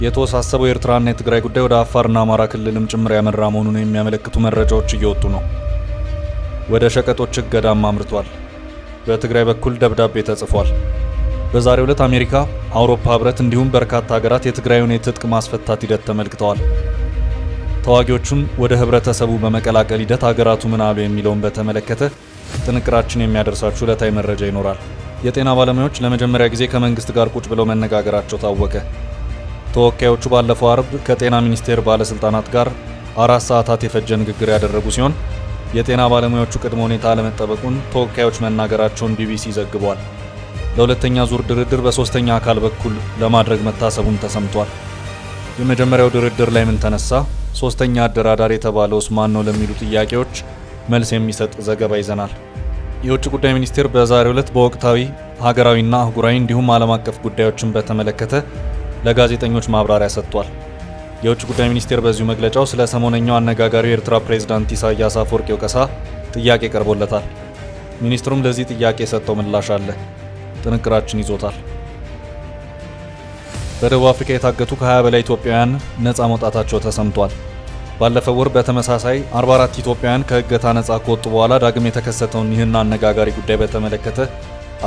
የተወሳሰበው የኤርትራና የትግራይ ጉዳይ ወደ አፋርና አማራ ክልልም ጭምር ያመራ መሆኑን የሚያመለክቱ መረጃዎች እየወጡ ነው። ወደ ሸቀጦች እገዳም አምርቷል። በትግራይ በኩል ደብዳቤ ተጽፏል። በዛሬው ዕለት አሜሪካ፣ አውሮፓ ህብረት እንዲሁም በርካታ ሀገራት የትግራዩን የትጥቅ ማስፈታት ሂደት ተመልክተዋል። ተዋጊዎቹን ወደ ህብረተሰቡ በመቀላቀል ሂደት ሀገራቱ ምን አሉ የሚለውን በተመለከተ ጥንቅራችን የሚያደርሳችሁ ዕለታዊ መረጃ ይኖራል። የጤና ባለሙያዎች ለመጀመሪያ ጊዜ ከመንግስት ጋር ቁጭ ብለው መነጋገራቸው ታወቀ። ተወካዮቹ ባለፈው አርብ ከጤና ሚኒስቴር ባለስልጣናት ጋር 4 ሰዓታት የፈጀ ንግግር ያደረጉ ሲሆን የጤና ባለሙያዎቹ ቅድመ ሁኔታ አለመጠበቁን ተወካዮች መናገራቸውን ቢቢሲ ዘግቧል። ለሁለተኛ ዙር ድርድር በሶስተኛ አካል በኩል ለማድረግ መታሰቡን ተሰምቷል። የመጀመሪያው ድርድር ላይ ምን ተነሳ? ሶስተኛ አደራዳሪ የተባለውስ ማን ነው? ለሚሉ ጥያቄዎች መልስ የሚሰጥ ዘገባ ይዘናል። የውጭ ጉዳይ ሚኒስቴር በዛሬው ዕለት በወቅታዊ ሀገራዊና አህጉራዊ እንዲሁም ዓለም አቀፍ ጉዳዮችን በተመለከተ ለጋዜጠኞች ማብራሪያ ሰጥቷል። የውጭ ጉዳይ ሚኒስቴር በዚሁ መግለጫው ስለ ሰሞነኛው አነጋጋሪው የኤርትራ ፕሬዝዳንት ኢሳያስ አፈወርቂ ወቀሳ ጥያቄ ቀርቦለታል። ሚኒስትሩም ለዚህ ጥያቄ የሰጠው ምላሽ አለ። ጥንቅራችን ይዞታል። በደቡብ አፍሪካ የታገቱ ከ20 በላይ ኢትዮጵያውያን ነፃ መውጣታቸው ተሰምቷል። ባለፈው ወር በተመሳሳይ 44 ኢትዮጵያውያን ከእገታ ነፃ ከወጡ በኋላ ዳግም የተከሰተውን ይህን አነጋጋሪ ጉዳይ በተመለከተ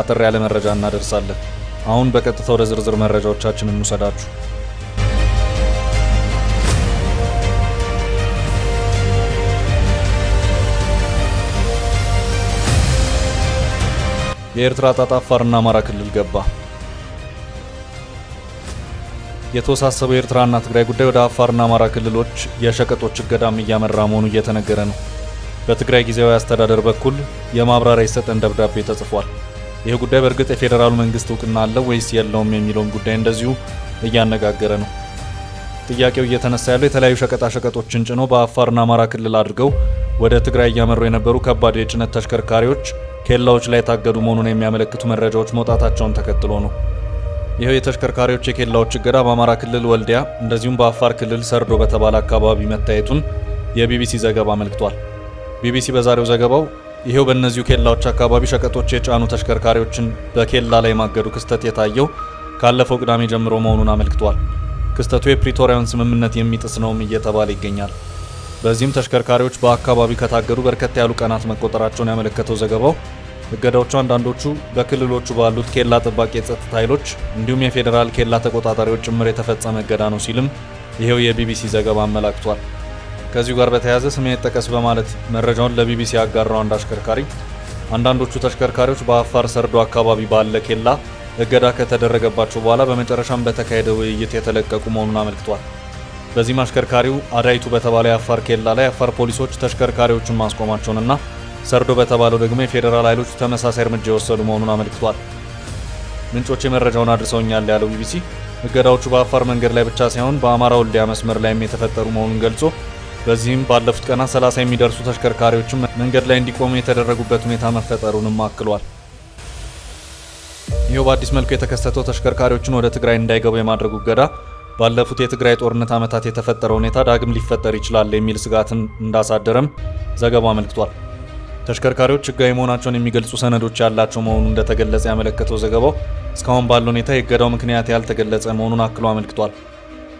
አጠር ያለ መረጃ እናደርሳለን። አሁን በቀጥታ ወደ ዝርዝር መረጃዎቻችን እንውሰዳችሁ። የኤርትራ ጣጣ አፋርና አማራ ክልል ገባ። የተወሳሰበው የኤርትራና ትግራይ ጉዳይ ወደ አፋርና አማራ ክልሎች የሸቀጦች እገዳም እያመራ መሆኑ እየተነገረ ነው። በትግራይ ጊዜያዊ አስተዳደር በኩል የማብራሪያ ይሰጠን ደብዳቤ ተጽፏል። ይህ ጉዳይ በእርግጥ የፌዴራሉ መንግስት እውቅና አለው ወይስ የለውም የሚለውን ጉዳይ እንደዚሁ እያነጋገረ ነው። ጥያቄው እየተነሳ ያለው የተለያዩ ሸቀጣሸቀጦችን ጭኖ በአፋርና አማራ ክልል አድርገው ወደ ትግራይ እያመሩ የነበሩ ከባድ የጭነት ተሽከርካሪዎች ኬላዎች ላይ ታገዱ መሆኑን የሚያመለክቱ መረጃዎች መውጣታቸውን ተከትሎ ነው። ይህ የተሽከርካሪዎች የኬላዎች እገዳ በአማራ ክልል ወልዲያ እንደዚሁም በአፋር ክልል ሰርዶ በተባለ አካባቢ መታየቱን የቢቢሲ ዘገባ አመልክቷል። ቢቢሲ በዛሬው ዘገባው ይሄው በእነዚሁ ኬላዎች አካባቢ ሸቀጦች የጫኑ ተሽከርካሪዎችን በኬላ ላይ ማገዱ ክስተት የታየው ካለፈው ቅዳሜ ጀምሮ መሆኑን አመልክቷል። ክስተቱ የፕሪቶሪያውን ስምምነት የሚጥስ ነውም እየተባለ ይገኛል። በዚህም ተሽከርካሪዎች በአካባቢው ከታገዱ በርከት ያሉ ቀናት መቆጠራቸውን ያመለከተው ዘገባው እገዳዎቹ አንዳንዶቹ በክልሎቹ ባሉት ኬላ ጠባቂ የጸጥታ ኃይሎች እንዲሁም የፌዴራል ኬላ ተቆጣጣሪዎች ጭምር የተፈጸመ እገዳ ነው ሲልም ይሄው የቢቢሲ ዘገባ አመላክቷል። ከዚሁ ጋር በተያያዘ ስሜ ይጠቀስ በማለት መረጃውን ለቢቢሲ ያጋራው አንድ አሽከርካሪ አንዳንዶቹ ተሽከርካሪዎች በአፋር ሰርዶ አካባቢ ባለ ኬላ እገዳ ከተደረገባቸው በኋላ በመጨረሻም በተካሄደ ውይይት የተለቀቁ መሆኑን አመልክቷል። በዚህም አሽከርካሪው አዳይቱ በተባለ የአፋር ኬላ ላይ የአፋር ፖሊሶች ተሽከርካሪዎቹን ማስቆማቸውንና ሰርዶ በተባለው ደግሞ የፌዴራል ኃይሎች ተመሳሳይ እርምጃ የወሰዱ መሆኑን አመልክቷል። ምንጮች የመረጃውን አድርሰውኛል ያለው ቢቢሲ እገዳዎቹ በአፋር መንገድ ላይ ብቻ ሳይሆን በአማራ ወልዲያ መስመር ላይም የተፈጠሩ መሆኑን ገልጾ በዚህም ባለፉት ቀናት 30 የሚደርሱ ተሽከርካሪዎችም መንገድ ላይ እንዲቆሙ የተደረጉበት ሁኔታ መፈጠሩንም አክሏል። ይኸው በአዲስ መልኩ የተከሰተው ተሽከርካሪዎችን ወደ ትግራይ እንዳይገቡ የማድረጉ እገዳ ባለፉት የትግራይ ጦርነት ዓመታት የተፈጠረው ሁኔታ ዳግም ሊፈጠር ይችላል የሚል ስጋትን እንዳሳደረም ዘገባው አመልክቷል። ተሽከርካሪዎች ሕጋዊ መሆናቸውን የሚገልጹ ሰነዶች ያላቸው መሆኑን እንደተገለጸ ያመለከተው ዘገባው እስካሁን ባለው ሁኔታ የእገዳው ምክንያት ያልተገለጸ መሆኑን አክሎ አመልክቷል።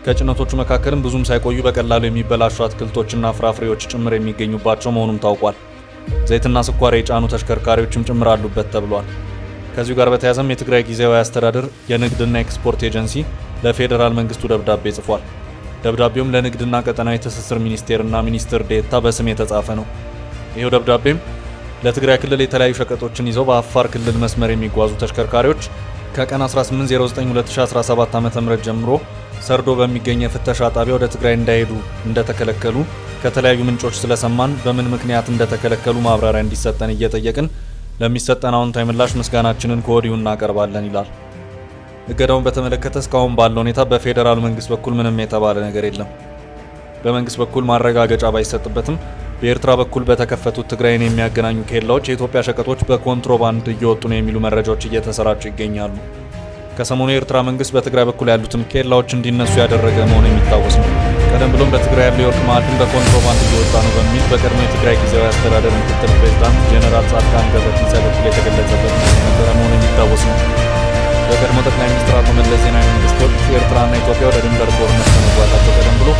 ከጭነቶቹ መካከልም ብዙም ሳይቆዩ በቀላሉ የሚበላሹ አትክልቶችና ፍራፍሬዎች ጭምር የሚገኙባቸው መሆኑም ታውቋል። ዘይትና ስኳር የጫኑ ተሽከርካሪዎችም ጭምር አሉበት ተብሏል። ከዚሁ ጋር በተያያዘም የትግራይ ጊዜያዊ አስተዳደር የንግድና ኤክስፖርት ኤጀንሲ ለፌዴራል መንግስቱ ደብዳቤ ጽፏል። ደብዳቤውም ለንግድና ቀጠናዊ ትስስር ሚኒስቴርና ሚኒስትር ዴኤታ በስም የተጻፈ ነው። ይሄው ደብዳቤም ለትግራይ ክልል የተለያዩ ሸቀጦችን ይዘው በአፋር ክልል መስመር የሚጓዙ ተሽከርካሪዎች ከቀን 18/09/2017 ዓ.ም ጀምሮ ሰርዶ በሚገኝ የፍተሻ ጣቢያ ወደ ትግራይ እንዳይሄዱ እንደተከለከሉ ከተለያዩ ምንጮች ስለሰማን በምን ምክንያት እንደተከለከሉ ማብራሪያ እንዲሰጠን እየጠየቅን ለሚሰጠን አዎንታዊ ምላሽ ምስጋናችንን ከወዲሁ እናቀርባለን ይላል። እገዳውን በተመለከተ እስካሁን ባለው ሁኔታ በፌዴራል መንግስት በኩል ምንም የተባለ ነገር የለም። በመንግስት በኩል ማረጋገጫ ባይሰጥበትም በኤርትራ በኩል በተከፈቱት ትግራይን የሚያገናኙ ኬላዎች የኢትዮጵያ ሸቀጦች በኮንትሮባንድ እየወጡ ነው የሚሉ መረጃዎች እየተሰራጩ ይገኛሉ። ከሰሞኑ የኤርትራ መንግስት በትግራይ በኩል ያሉትን ኬላዎች እንዲነሱ ያደረገ መሆኑ የሚታወስ ነው። ቀደም ብሎም በትግራይ ያለው የወርቅ ማዕድን በኮንትሮባንድ እየወጣ ነው በሚል በቀድሞ የትግራይ ጊዜያዊ አስተዳደር ምክትል ፕሬዝዳንት ጄኔራል ጻድቃን ገብረትንሳኤ በኩል የተገለጸበት የነበረ መሆኑ የሚታወስ ነው። በቀድሞ ጠቅላይ ሚኒስትር አቶ መለስ ዜናዊ መንግስት ወቅት ኤርትራና ኢትዮጵያ ወደ ድንበር ጦርነት ከመግባታቸው ቀደም ብሎ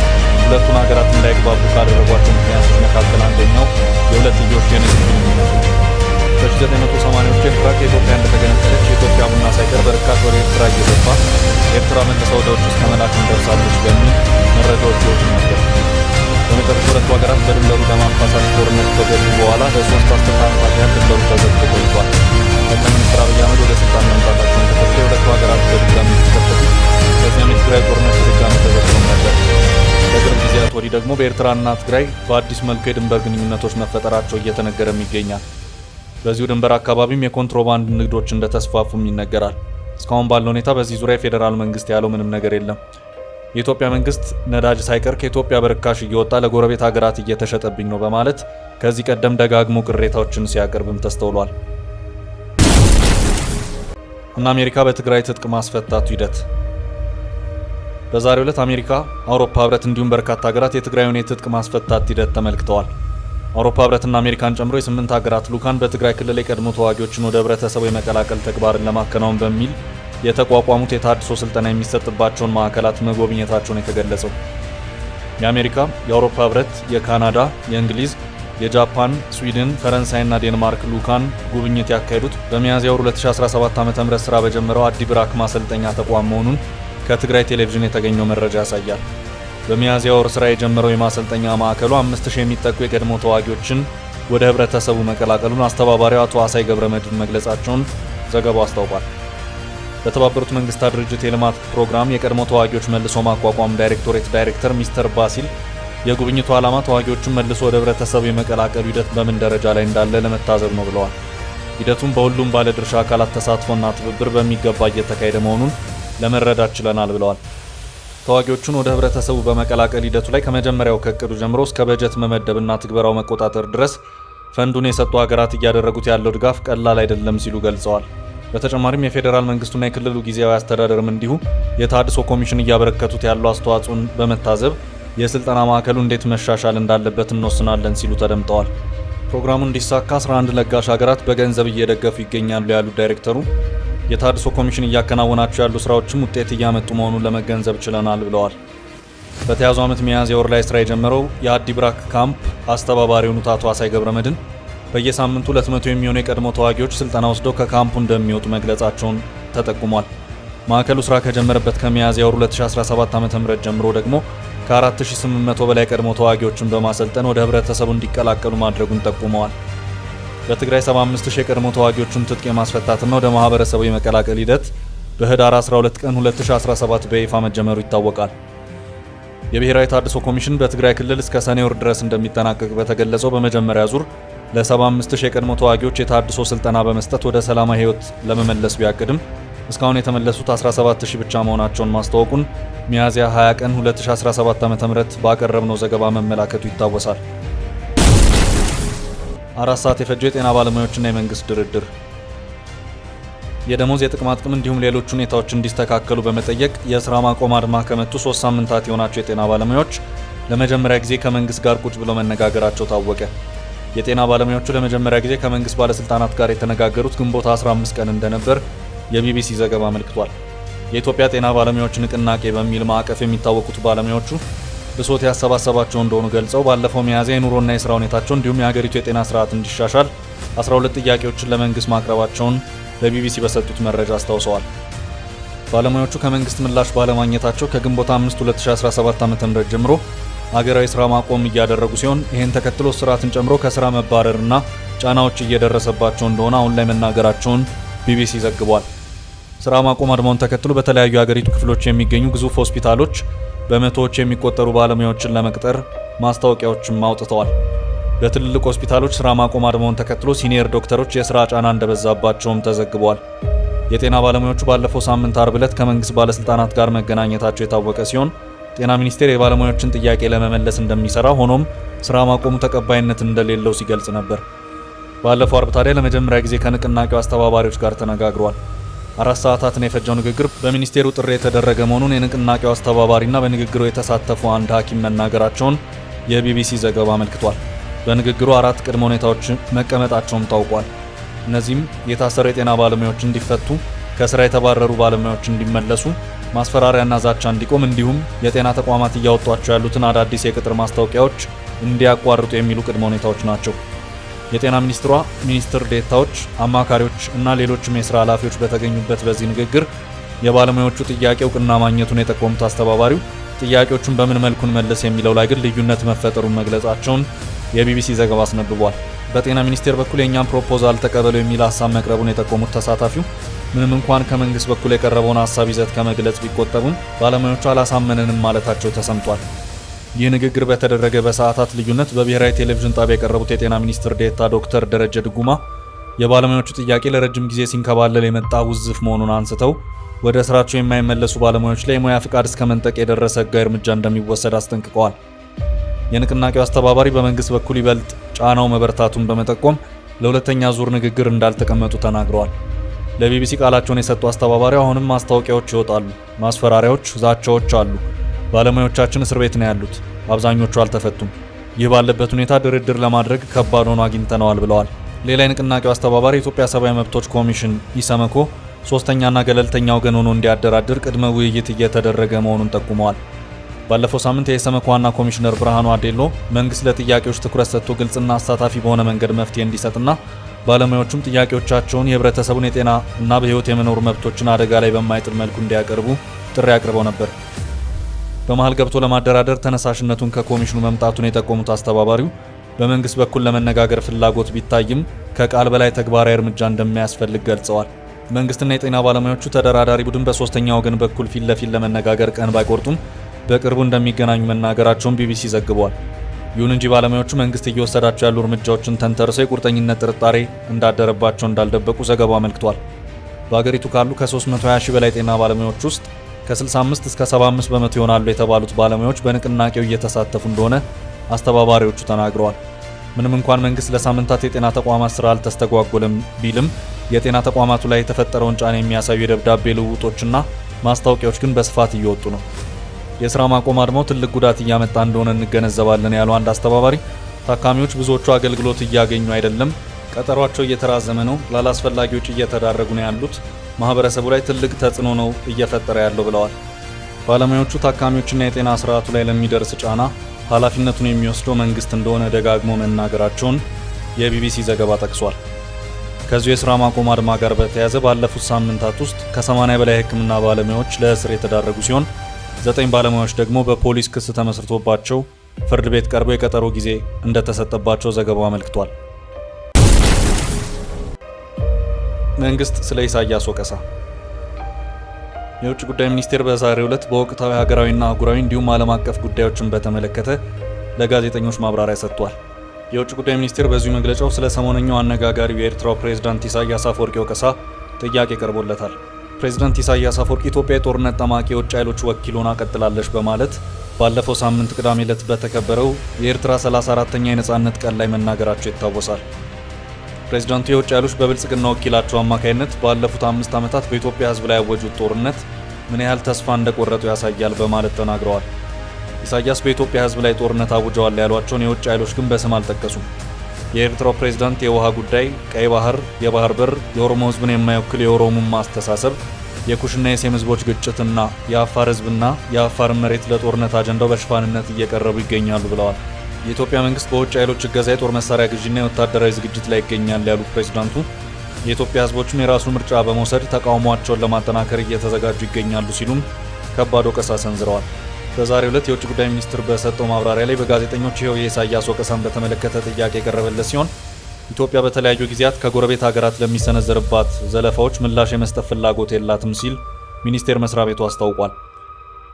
ሁለቱን ሀገራት እንዳይግባቡ ካደረጓቸው ምክንያቶች መካከል አንደኛው የሁለትዮሽ የንግድ ግንኙነት ነው። በ1980ዎቹ ኤርትራ ከኢትዮጵያ እንደተገነጠለች የኢትዮጵያ ቡና ሳይቀር በርካሽ ወደ ኤርትራ እየገባ ኤርትራ መልሳ ወደ ውጭ እስከ መላክ ደርሳለች በሚል መረጃዎች ይወጡ ነበር። በመጨረሻ ሁለቱ ሀገራት በድንበሩ ለማፋሳት ጦርነት ከገቡ በኋላ ለ3 አስርት ዓመታት ያህል ድንበሩ ተዘግቶ ቆይቷል። ጠቅላይ ሚኒስትር አብይ አህመድ ወደ ስልጣን መምጣታቸውን ተከትሎ የሁለቱ ሀገራት በድጋሚ ሲከፈቱ ከዚያም የትግራይ ጦርነት በድጋሚ ተዘግቶ ነበር። በቅርብ ጊዜያት ወዲህ ደግሞ በኤርትራና ትግራይ በአዲስ መልኩ የድንበር ግንኙነቶች መፈጠራቸው እየተነገረም ይገኛል። በዚሁ ድንበር አካባቢም የኮንትሮባንድ ንግዶች እንደተስፋፉም ይነገራል። እስካሁን ባለው ሁኔታ በዚህ ዙሪያ የፌዴራል መንግስት ያለው ምንም ነገር የለም። የኢትዮጵያ መንግስት ነዳጅ ሳይቀር ከኢትዮጵያ በርካሽ እየወጣ ለጎረቤት ሀገራት እየተሸጠብኝ ነው በማለት ከዚህ ቀደም ደጋግሞ ቅሬታዎችን ሲያቀርብም ተስተውሏል። እና አሜሪካ በትግራይ ትጥቅ ማስፈታቱ ሂደት በዛሬው ዕለት አሜሪካ፣ አውሮፓ ህብረት እንዲሁም በርካታ ሀገራት የትግራይን የትጥቅ ማስፈታት ሂደት ተመልክተዋል። አውሮፓ ህብረትና አሜሪካን ጨምሮ የ8 ሀገራት ልዑካን በትግራይ ክልል የቀድሞ ተዋጊዎችን ወደ ህብረተሰቡ የመቀላቀል ተግባርን ለማከናወን በሚል የተቋቋሙት የታድሶ ስልጠና የሚሰጥባቸውን ማዕከላት መጎብኘታቸውን የተገለጸው የአሜሪካ፣ የአውሮፓ ህብረት፣ የካናዳ፣ የእንግሊዝ፣ የጃፓን፣ ስዊድን፣ ፈረንሳይና ዴንማርክ ልዑካን ጉብኝት ያካሄዱት በሚያዝያ 2017 ዓ.ም ስራ በጀመረው አዲብራክ ማሰልጠኛ ተቋም መሆኑን ከትግራይ ቴሌቪዥን የተገኘው መረጃ ያሳያል። በሚያዝያ ወር ስራ የጀመረው የማሰልጠኛ ማዕከሉ 5000 የሚጠጉ የቀድሞ ተዋጊዎችን ወደ ህብረተሰቡ መቀላቀሉን አስተባባሪው አቶ አሳይ ገብረመድህን መግለጻቸውን ዘገባው አስታውቋል። በተባበሩት መንግስታት ድርጅት የልማት ፕሮግራም የቀድሞ ተዋጊዎች መልሶ ማቋቋም ዳይሬክቶሬት ዳይሬክተር ሚስተር ባሲል የጉብኝቱ ዓላማ ተዋጊዎቹን መልሶ ወደ ህብረተሰቡ የመቀላቀሉ ሂደት በምን ደረጃ ላይ እንዳለ ለመታዘብ ነው ብለዋል። ሂደቱም በሁሉም ባለድርሻ አካላት ተሳትፎና ትብብር በሚገባ እየተካሄደ መሆኑን ለመረዳት ችለናል ብለዋል። ተዋጊዎቹን ወደ ህብረተሰቡ በመቀላቀል ሂደቱ ላይ ከመጀመሪያው ከእቅዱ ጀምሮ እስከ በጀት መመደብና ትግበራው መቆጣጠር ድረስ ፈንዱን የሰጡ ሀገራት እያደረጉት ያለው ድጋፍ ቀላል አይደለም ሲሉ ገልጸዋል። በተጨማሪም የፌዴራል መንግስቱና የክልሉ ጊዜያዊ አስተዳደርም እንዲሁ የታድሶ ኮሚሽን እያበረከቱት ያለው አስተዋጽኦን በመታዘብ የስልጠና ማዕከሉ እንዴት መሻሻል እንዳለበት እንወስናለን ሲሉ ተደምጠዋል። ፕሮግራሙ እንዲሳካ 11 ለጋሽ ሀገራት በገንዘብ እየደገፉ ይገኛሉ ያሉት ዳይሬክተሩ የታድሶ ኮሚሽን እያከናወናቸው ያሉ ስራዎችም ውጤት እያመጡ መሆኑን ለመገንዘብ ችለናል ብለዋል። በተያዘው ዓመት ሚያዝያ ወር ላይ ስራ የጀመረው የአዲብራክ ካምፕ አስተባባሪ የሆኑት አቶ አሳይ ገብረመድህን በየሳምንቱ 200 የሚሆኑ የቀድሞ ተዋጊዎች ስልጠና ወስደው ከካምፑ እንደሚወጡ መግለጻቸውን ተጠቁሟል። ማዕከሉ ስራ ከጀመረበት ከሚያዝያ ወር 2017 ዓ.ም ጀምሮ ደግሞ ከ4800 በላይ ቀድሞ ተዋጊዎችን በማሰልጠን ወደ ህብረተሰቡ እንዲቀላቀሉ ማድረጉን ጠቁመዋል። በትግራይ 75000 የቀድሞ ተዋጊዎችን ትጥቅ የማስፈታትና ወደ ማህበረሰቡ የመቀላቀል ሂደት በህዳር 12 ቀን 2017 በይፋ መጀመሩ ይታወቃል። የብሔራዊ ታድሶ ኮሚሽን በትግራይ ክልል እስከ ሰኔ ወር ድረስ እንደሚጠናቀቅ በተገለጸው በመጀመሪያ ዙር ለ75000 የቀድሞ ተዋጊዎች የታድሶ ስልጠና በመስጠት ወደ ሰላማዊ ህይወት ለመመለስ ቢያቅድም እስካሁን የተመለሱት 17000 ብቻ መሆናቸውን ማስታወቁን ሚያዝያ 20 ቀን 2017 ዓ.ም ባቀረብነው ዘገባ መመላከቱ ይታወሳል። 4 ሰዓት የፈጀው የጤና ባለሙያዎችና የመንግስት ድርድር የደሞዝ የጥቅማ ጥቅም እንዲሁም ሌሎች ሁኔታዎች እንዲስተካከሉ በመጠየቅ የስራ ማቆም አድማ ከመቱ 3 ሳምንታት የሆናቸው የጤና ባለሙያዎች ለመጀመሪያ ጊዜ ከመንግስት ጋር ቁጭ ብለው መነጋገራቸው ታወቀ። የጤና ባለሙያዎቹ ለመጀመሪያ ጊዜ ከመንግስት ባለስልጣናት ጋር የተነጋገሩት ግንቦት 15 ቀን እንደነበር የቢቢሲ ዘገባ አመልክቷል። የኢትዮጵያ ጤና ባለሙያዎች ንቅናቄ በሚል ማዕቀፍ የሚታወቁት ባለሙያዎቹ ብሶት ያሰባሰባቸው እንደሆኑ ገልጸው ባለፈው ሚያዝያ የኑሮና የስራ ሁኔታቸው እንዲሁም የሀገሪቱ የጤና ስርዓት እንዲሻሻል 12 ጥያቄዎችን ለመንግስት ማቅረባቸውን ለቢቢሲ በሰጡት መረጃ አስታውሰዋል። ባለሙያዎቹ ከመንግስት ምላሽ ባለማግኘታቸው ከግንቦት 5 2017 ዓ.ም ጀምሮ ሀገራዊ ስራ ማቆም እያደረጉ ሲሆን ይህን ተከትሎ ስርዓትን ጨምሮ ከስራ መባረርና ጫናዎች እየደረሰባቸው እንደሆነ አሁን ላይ መናገራቸውን ቢቢሲ ዘግቧል። ስራ ማቆም አድማውን ተከትሎ በተለያዩ የሀገሪቱ ክፍሎች የሚገኙ ግዙፍ ሆስፒታሎች በመቶዎች የሚቆጠሩ ባለሙያዎችን ለመቅጠር ማስታወቂያዎችም አውጥተዋል። በትልልቅ ሆስፒታሎች ስራ ማቆም አድማውን ተከትሎ ሲኒየር ዶክተሮች የስራ ጫና እንደበዛባቸውም ተዘግቧል። የጤና ባለሙያዎቹ ባለፈው ሳምንት አርብ ዕለት ከመንግስት ባለስልጣናት ጋር መገናኘታቸው የታወቀ ሲሆን ጤና ሚኒስቴር የባለሙያዎችን ጥያቄ ለመመለስ እንደሚሰራ ሆኖም ስራ ማቆሙ ተቀባይነት እንደሌለው ሲገልጽ ነበር። ባለፈው አርብ ታዲያ ለመጀመሪያ ጊዜ ከንቅናቄው አስተባባሪዎች ጋር ተነጋግሯል። 4 ሰዓታትን የፈጀው ንግግር በሚኒስቴሩ ጥሪ የተደረገ መሆኑን የንቅናቄው አስተባባሪና በንግግሩ የተሳተፉ አንድ ሐኪም መናገራቸውን የቢቢሲ ዘገባ አመልክቷል። በንግግሩ 4 ቅድመ ሁኔታዎች መቀመጣቸውም ታውቋል። እነዚህም የታሰሩ የጤና ባለሙያዎች እንዲፈቱ፣ ከስራ የተባረሩ ባለሙያዎች እንዲመለሱ፣ ማስፈራሪያና ዛቻ እንዲቆም እንዲሁም የጤና ተቋማት እያወጧቸው ያሉትን አዳዲስ የቅጥር ማስታወቂያዎች እንዲያቋርጡ የሚሉ ቅድመ ሁኔታዎች ናቸው። የጤና ሚኒስትሯ፣ ሚኒስትር ዴታዎች፣ አማካሪዎች እና ሌሎችም የስራ ኃላፊዎች በተገኙበት በዚህ ንግግር የባለሙያዎቹ ጥያቄ እውቅና ማግኘቱን የጠቆሙት አስተባባሪው ጥያቄዎቹን በምን መልኩ እንመልስ የሚለው ላይ ግን ልዩነት መፈጠሩን መግለጻቸውን የቢቢሲ ዘገባ አስነብቧል። በጤና ሚኒስቴር በኩል የእኛም ፕሮፖዛል ተቀበሉ የሚል ሀሳብ መቅረቡን የጠቆሙት ተሳታፊው ምንም እንኳን ከመንግስት በኩል የቀረበውን ሀሳብ ይዘት ከመግለጽ ቢቆጠቡም ባለሙያዎቹ አላሳመነንም ማለታቸው ተሰምቷል። ይህ ንግግር በተደረገ በሰዓታት ልዩነት በብሔራዊ ቴሌቪዥን ጣቢያ የቀረቡት የጤና ሚኒስትር ዴኤታ ዶክተር ደረጀ ድጉማ የባለሙያዎቹ ጥያቄ ለረጅም ጊዜ ሲንከባለል የመጣ ውዝፍ መሆኑን አንስተው ወደ ስራቸው የማይመለሱ ባለሙያዎች ላይ የሙያ ፍቃድ እስከ መንጠቅ የደረሰ ህጋዊ እርምጃ እንደሚወሰድ አስጠንቅቀዋል። የንቅናቄው አስተባባሪ በመንግስት በኩል ይበልጥ ጫናው መበርታቱን በመጠቆም ለሁለተኛ ዙር ንግግር እንዳልተቀመጡ ተናግረዋል። ለቢቢሲ ቃላቸውን የሰጡ አስተባባሪው አሁንም ማስታወቂያዎች ይወጣሉ፣ ማስፈራሪያዎች፣ ዛቻዎች አሉ። ባለሙያዎቻችን እስር ቤት ነው ያሉት፣ አብዛኞቹ አልተፈቱም። ይህ ባለበት ሁኔታ ድርድር ለማድረግ ከባድ ሆኖ አግኝተነዋል ብለዋል። ሌላ የንቅናቄው አስተባባሪ የኢትዮጵያ ሰብአዊ መብቶች ኮሚሽን ኢሰመኮ ሶስተኛና ገለልተኛ ወገን ሆኖ እንዲያደራድር ቅድመ ውይይት እየተደረገ መሆኑን ጠቁመዋል። ባለፈው ሳምንት የኢሰመኮ ዋና ኮሚሽነር ብርሃኑ አዴሎ መንግስት ለጥያቄዎች ትኩረት ሰጥቶ ግልጽና አሳታፊ በሆነ መንገድ መፍትሄ እንዲሰጥና ባለሙያዎቹም ጥያቄዎቻቸውን የህብረተሰቡን የጤና እና በህይወት የመኖር መብቶችን አደጋ ላይ በማይጥል መልኩ እንዲያቀርቡ ጥሪ አቅርበው ነበር። በመሃል ገብቶ ለማደራደር ተነሳሽነቱን ከኮሚሽኑ መምጣቱን የጠቆሙት አስተባባሪው በመንግስት በኩል ለመነጋገር ፍላጎት ቢታይም ከቃል በላይ ተግባራዊ እርምጃ እንደሚያስፈልግ ገልጸዋል። መንግስትና የጤና ባለሙያዎቹ ተደራዳሪ ቡድን በሶስተኛ ወገን በኩል ፊት ለፊት ለመነጋገር ቀን ባይቆርጡም በቅርቡ እንደሚገናኙ መናገራቸውን ቢቢሲ ዘግቧል። ይሁን እንጂ ባለሙያዎቹ መንግስት እየወሰዳቸው ያሉ እርምጃዎችን ተንተርሰው የቁርጠኝነት ጥርጣሬ እንዳደረባቸው እንዳልደበቁ ዘገባው አመልክቷል። በአገሪቱ ካሉ ከ320 ሺህ በላይ ጤና ባለሙያዎች ውስጥ ከ65 እስከ 75 በመቶ ይሆናሉ የተባሉት ባለሙያዎች በንቅናቄው እየተሳተፉ እንደሆነ አስተባባሪዎቹ ተናግረዋል። ምንም እንኳን መንግስት ለሳምንታት የጤና ተቋማት ስራ አልተስተጓጎለም ቢልም የጤና ተቋማቱ ላይ የተፈጠረውን ጫና የሚያሳዩ የደብዳቤ ልውውጦችና ማስታወቂያዎች ግን በስፋት እየወጡ ነው። የስራ ማቆም አድማው ትልቅ ጉዳት እያመጣ እንደሆነ እንገነዘባለን ያሉ አንድ አስተባባሪ ታካሚዎች ብዙዎቹ አገልግሎት እያገኙ አይደለም፣ ቀጠሯቸው እየተራዘመ ነው፣ ላላስፈላጊ ወጪ እየተዳረጉ ነው ያሉት ማህበረሰቡ ላይ ትልቅ ተጽዕኖ ነው እየፈጠረ ያለው ብለዋል። ባለሙያዎቹ ታካሚዎችና የጤና ስርዓቱ ላይ ለሚደርስ ጫና ኃላፊነቱን የሚወስደው መንግስት እንደሆነ ደጋግሞ መናገራቸውን የቢቢሲ ዘገባ ጠቅሷል። ከዚሁ የስራ ማቆም አድማ ጋር በተያያዘ ባለፉት ሳምንታት ውስጥ ከ80 በላይ የሕክምና ባለሙያዎች ለእስር የተዳረጉ ሲሆን 9 ባለሙያዎች ደግሞ በፖሊስ ክስ ተመስርቶባቸው ፍርድ ቤት ቀርበው የቀጠሮ ጊዜ እንደተሰጠባቸው ዘገባው አመልክቷል። መንግስት ስለ ኢሳያስ ወቀሳ። የውጭ ጉዳይ ሚኒስቴር በዛሬው ዕለት በወቅታዊ ሀገራዊና አህጉራዊ እንዲሁም ዓለም አቀፍ ጉዳዮችን በተመለከተ ለጋዜጠኞች ማብራሪያ ሰጥቷል። የውጭ ጉዳይ ሚኒስቴር በዚሁ መግለጫው ስለ ሰሞነኛው አነጋጋሪው የኤርትራው ፕሬዝዳንት ኢሳያስ አፈወርቂ ወቀሳ ጥያቄ ቀርቦለታል። ፕሬዝዳንት ኢሳያስ አፈወርቂ ኢትዮጵያ የጦርነት ጠማቂ የውጭ ኃይሎች ወኪል ሆና ቀጥላለች በማለት ባለፈው ሳምንት ቅዳሜ ዕለት በተከበረው የኤርትራ 34ኛ የነጻነት ቀን ላይ መናገራቸው ይታወሳል። ፕሬዝዳንቱ የውጭ ኃይሎች በብልጽግና ወኪላቸው አማካይነት ባለፉት 5 ዓመታት በኢትዮጵያ ሕዝብ ላይ ያወጁት ጦርነት ምን ያህል ተስፋ እንደቆረጡ ያሳያል በማለት ተናግረዋል። ኢሳያስ በኢትዮጵያ ሕዝብ ላይ ጦርነት አውጀዋል ያሏቸውን የውጭ ኃይሎች ግን በስም አልጠቀሱም። የኤርትራው ፕሬዝዳንት የውሃ ጉዳይ፣ ቀይ ባህር፣ የባህር በር፣ የኦሮሞ ሕዝብን የማይወክል የኦሮሞማ አስተሳሰብ፣ የኩሽና የሴም ሕዝቦች ግጭትና የአፋር ሕዝብና የአፋር መሬት ለጦርነት አጀንዳው በሽፋንነት እየቀረቡ ይገኛሉ ብለዋል። የኢትዮጵያ መንግስት በውጭ ኃይሎች እገዛ የጦር መሳሪያ ግዥና የወታደራዊ ዝግጅት ላይ ይገኛል ያሉት ፕሬዝዳንቱ የኢትዮጵያ ሕዝቦችም የራሱን ምርጫ በመውሰድ ተቃውሟቸውን ለማጠናከር እየተዘጋጁ ይገኛሉ ሲሉም ከባድ ወቀሳ ሰንዝረዋል። በዛሬው ዕለት የውጭ ጉዳይ ሚኒስትር በሰጠው ማብራሪያ ላይ በጋዜጠኞች ይኸው የኢሳያስ ወቀሳን በተመለከተ ጥያቄ የቀረበለት ሲሆን ኢትዮጵያ በተለያዩ ጊዜያት ከጎረቤት ሀገራት ለሚሰነዘርባት ዘለፋዎች ምላሽ የመስጠት ፍላጎት የላትም ሲል ሚኒስቴር መስሪያ ቤቱ አስታውቋል።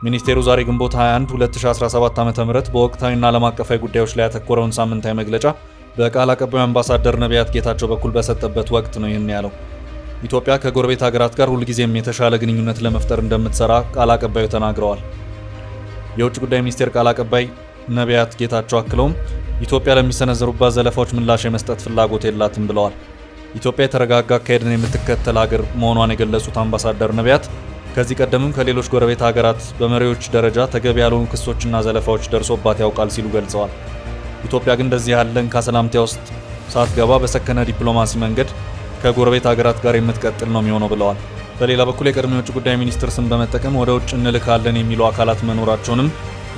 ሚኒስቴሩ ዛሬ ግንቦት 21 2017 ዓ.ም በወቅታዊና ዓለም አቀፋዊ ጉዳዮች ላይ ያተኮረውን ሳምንታዊ መግለጫ በቃል አቀባዩ አምባሳደር ነቢያት ጌታቸው በኩል በሰጠበት ወቅት ነው ይህን ያለው። ኢትዮጵያ ከጎረቤት ሀገራት ጋር ሁልጊዜም የተሻለ ግንኙነት ለመፍጠር እንደምትሰራ ቃል አቀባዩ ተናግረዋል። የውጭ ጉዳይ ሚኒስቴር ቃል አቀባይ ነቢያት ጌታቸው አክለውም ኢትዮጵያ ለሚሰነዘሩባት ዘለፋዎች ምላሽ የመስጠት ፍላጎት የላትም ብለዋል። ኢትዮጵያ የተረጋጋ አካሄድን የምትከተል ሀገር መሆኗን የገለጹት አምባሳደር ነቢያት ከዚህ ቀደምም ከሌሎች ጎረቤት ሀገራት በመሪዎች ደረጃ ተገቢ ያልሆኑ ክሶችና ዘለፋዎች ደርሶባት ያውቃል ሲሉ ገልጸዋል። ኢትዮጵያ ግን እንደዚህ ያለን ከሰላምታ ውስጥ ሳትገባ በሰከነ ዲፕሎማሲ መንገድ ከጎረቤት ሀገራት ጋር የምትቀጥል ነው የሚሆነው ብለዋል። በሌላ በኩል የቀድሞ የውጭ ጉዳይ ሚኒስትር ስም በመጠቀም ወደ ውጭ እንልካለን የሚሉ አካላት መኖራቸውንም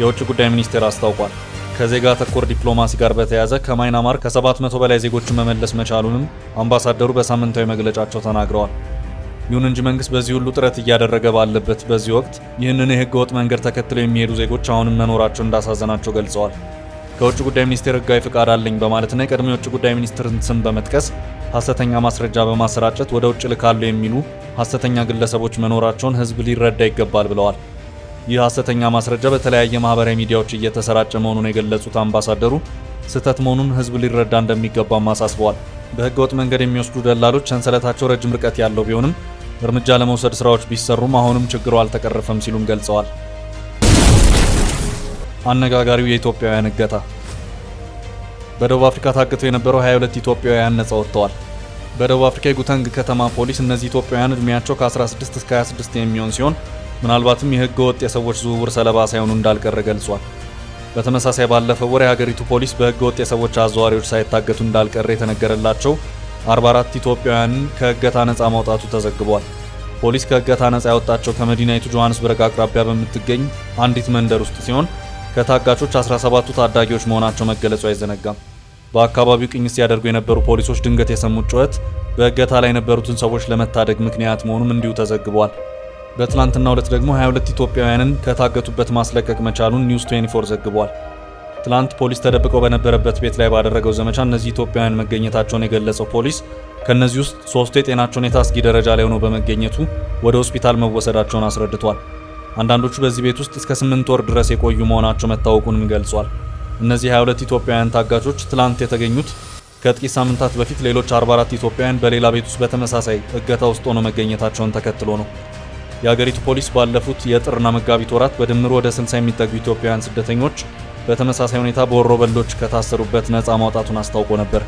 የውጭ ጉዳይ ሚኒስቴር አስታውቋል። ከዜጋ ተኮር ዲፕሎማሲ ጋር በተያያዘ ከማይናማር ከ700 በላይ ዜጎችን መመለስ መቻሉንም አምባሳደሩ በሳምንታዊ መግለጫቸው ተናግረዋል። ይሁን እንጂ መንግስት በዚህ ሁሉ ጥረት እያደረገ ባለበት በዚህ ወቅት ይህንን የህገ ወጥ መንገድ ተከትለው የሚሄዱ ዜጎች አሁንም መኖራቸው እንዳሳዘናቸው ገልጸዋል። ከውጭ ጉዳይ ሚኒስቴር ህጋዊ ፍቃድ አለኝ በማለትና የቀድሞ የውጭ ጉዳይ ሚኒስትርን ስም በመጥቀስ ሐሰተኛ ማስረጃ በማሰራጨት ወደ ውጭ ልካሉ የሚሉ ሐሰተኛ ግለሰቦች መኖራቸውን ህዝብ ሊረዳ ይገባል ብለዋል። ይህ ሐሰተኛ ማስረጃ በተለያየ ማህበራዊ ሚዲያዎች እየተሰራጨ መሆኑን የገለጹት አምባሳደሩ ስህተት መሆኑን ህዝብ ሊረዳ እንደሚገባም አሳስበዋል። በህገ ወጥ መንገድ የሚወስዱ ደላሎች ሰንሰለታቸው ረጅም ርቀት ያለው ቢሆንም እርምጃ ለመውሰድ ስራዎች ቢሰሩም አሁንም ችግሩ አልተቀረፈም ሲሉም ገልጸዋል። አነጋጋሪው የኢትዮጵያውያን እገታ። በደቡብ አፍሪካ ታግተው የነበሩ 22 ኢትዮጵያውያን ነጻ ወጥተዋል። በደቡብ አፍሪካ የጉተንግ ከተማ ፖሊስ እነዚህ ኢትዮጵያውያን እድሜያቸው ከ16 እስከ 26 የሚሆን ሲሆን ምናልባትም የህገ ወጥ የሰዎች ዝውውር ሰለባ ሳይሆኑ እንዳልቀረ ገልጿል። በተመሳሳይ ባለፈው ወር የሀገሪቱ ፖሊስ በህገ ወጥ የሰዎች አዘዋሪዎች ሳይታገቱ እንዳልቀረ የተነገረላቸው 44 ኢትዮጵያውያንን ከእገታ ነጻ ማውጣቱ ተዘግቧል። ፖሊስ ከእገታ ነጻ ያወጣቸው ከመዲናይቱ ጆሃንስበርግ አቅራቢያ በምትገኝ አንዲት መንደር ውስጥ ሲሆን ከታጋቾች 17ቱ ታዳጊዎች መሆናቸው መገለጹ አይዘነጋም። በአካባቢው ቅኝት ሲያደርጉ የነበሩ ፖሊሶች ድንገት የሰሙት ጩኸት በእገታ ላይ የነበሩትን ሰዎች ለመታደግ ምክንያት መሆኑም እንዲሁ ተዘግቧል። በትላንትናው ዕለት ደግሞ 22 ኢትዮጵያውያንን ከታገቱበት ማስለቀቅ መቻሉን ኒውስ 24 ዘግቧል። ትላንት ፖሊስ ተደብቀው በነበረበት ቤት ላይ ባደረገው ዘመቻ እነዚህ ኢትዮጵያውያን መገኘታቸውን የገለጸው ፖሊስ ከነዚህ ውስጥ 3 የጤናቸው ሁኔታ አስጊ ደረጃ ላይ ሆነው በመገኘቱ ወደ ሆስፒታል መወሰዳቸውን አስረድቷል። አንዳንዶቹ በዚህ ቤት ውስጥ እስከ 8 ወር ድረስ የቆዩ መሆናቸው መታወቁንም ገልጿል። እነዚህ 22 ኢትዮጵያውያን ታጋቾች ትላንት የተገኙት ከጥቂት ሳምንታት በፊት ሌሎች 44 ኢትዮጵያውያን በሌላ ቤት ውስጥ በተመሳሳይ እገታ ውስጥ ሆነው መገኘታቸውን ተከትሎ ነው። የሀገሪቱ ፖሊስ ባለፉት የጥርና መጋቢት ወራት በድምሩ ወደ 60 የሚጠጉ ኢትዮጵያውያን ስደተኞች በተመሳሳይ ሁኔታ በወሮበሎች ከታሰሩበት ነፃ ማውጣቱን አስታውቆ ነበር።